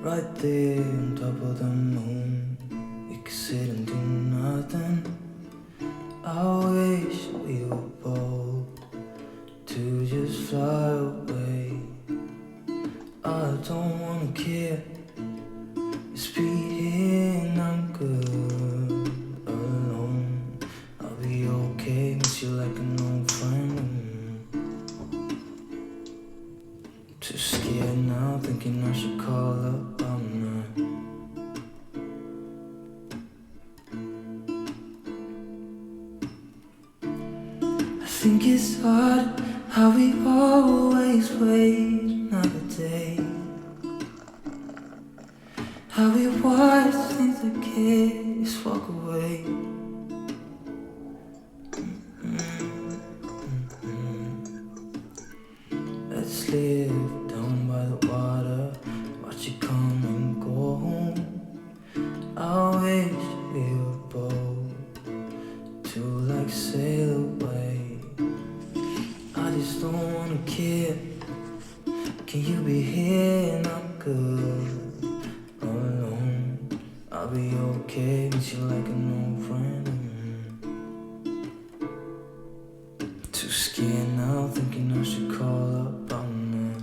right there on top of the moon. We could sit and do nothing. I wish we were bold to just fly away. I don't wanna care. It's be here and I'm good alone. I'll be okay, miss you like an old friend. Too scared now, thinking I should call up. I'm not. I think it's hard how we always wait another day. How we watch things that kids walk away. Let's live down by the water, watch it come and go home. I wish we were bold to like sail away. I just don't wanna care. Can you be here and I'm good alone? I'll be okay, miss you like an old friend. Too scared now, thinking I should call up. I'm not.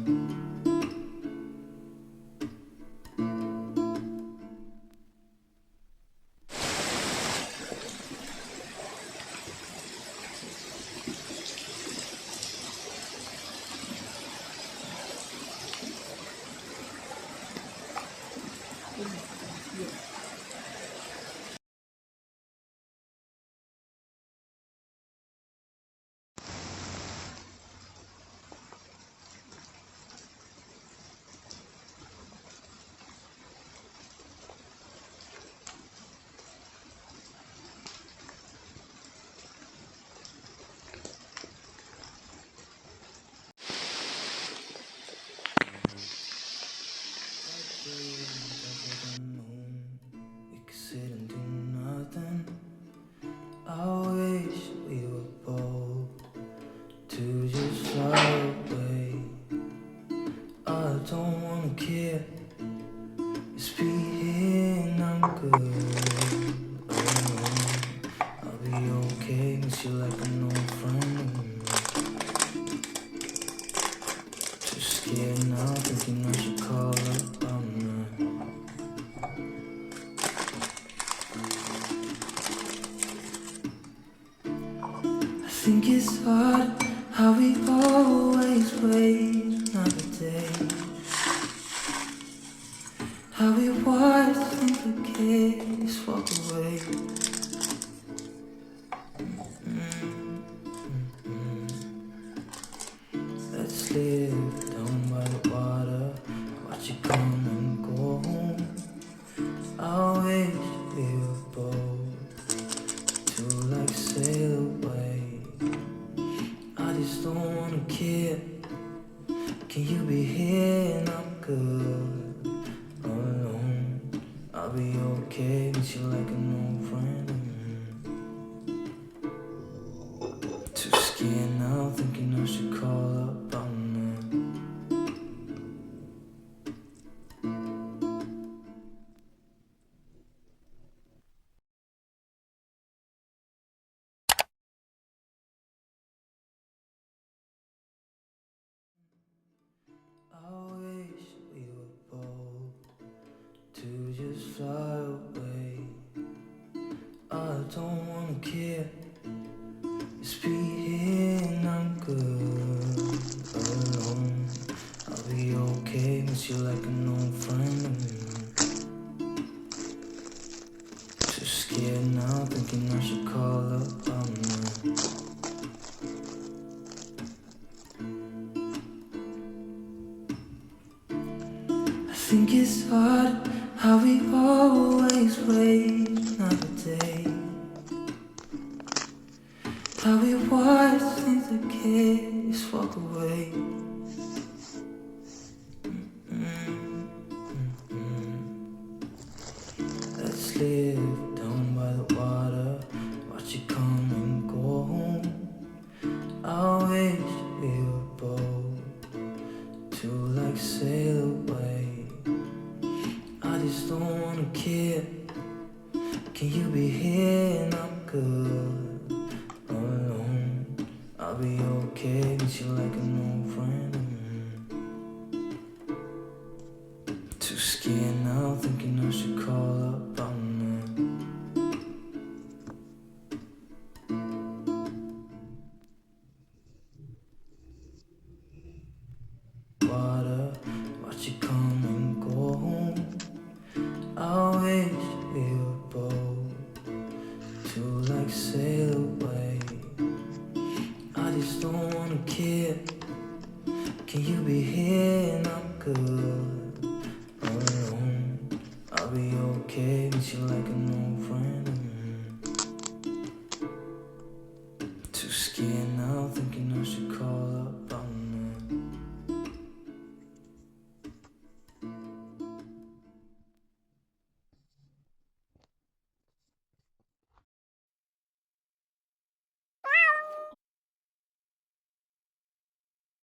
We could sit and do nothing. I wish we were bold to just fly away. I don't wanna care. It's be here and I'm good alone. I'll be okay, miss you like an old friend. Too scared now, thinking I should call up. I'm not. I think it's hard how we always wait another day. How we watch things that kids walk away. Let's live down by the water, watch it come and go home. I wish we were bold to like sail away. I just don't wanna care. Can you be here and I'm good alone? I'll be okay, miss you like an old friend. Too scared now, thinking I should call up. I'm not. I wish we were bold to just fly away. I don't wanna care. It's be here and I'm good alone. I'll be okay, miss you like an old friend. Too scared now, thinking I should call up. I'm not. I think it's hard how we always wait another day. How we watch things that kids walk away. Let's live down by the water, watch it come and go home. I wish we were bold to like sail away. just don't wanna care. Can you be here and I'm good alone? I'll be okay, cause you're like an old friend. Too scared now, thinking I should call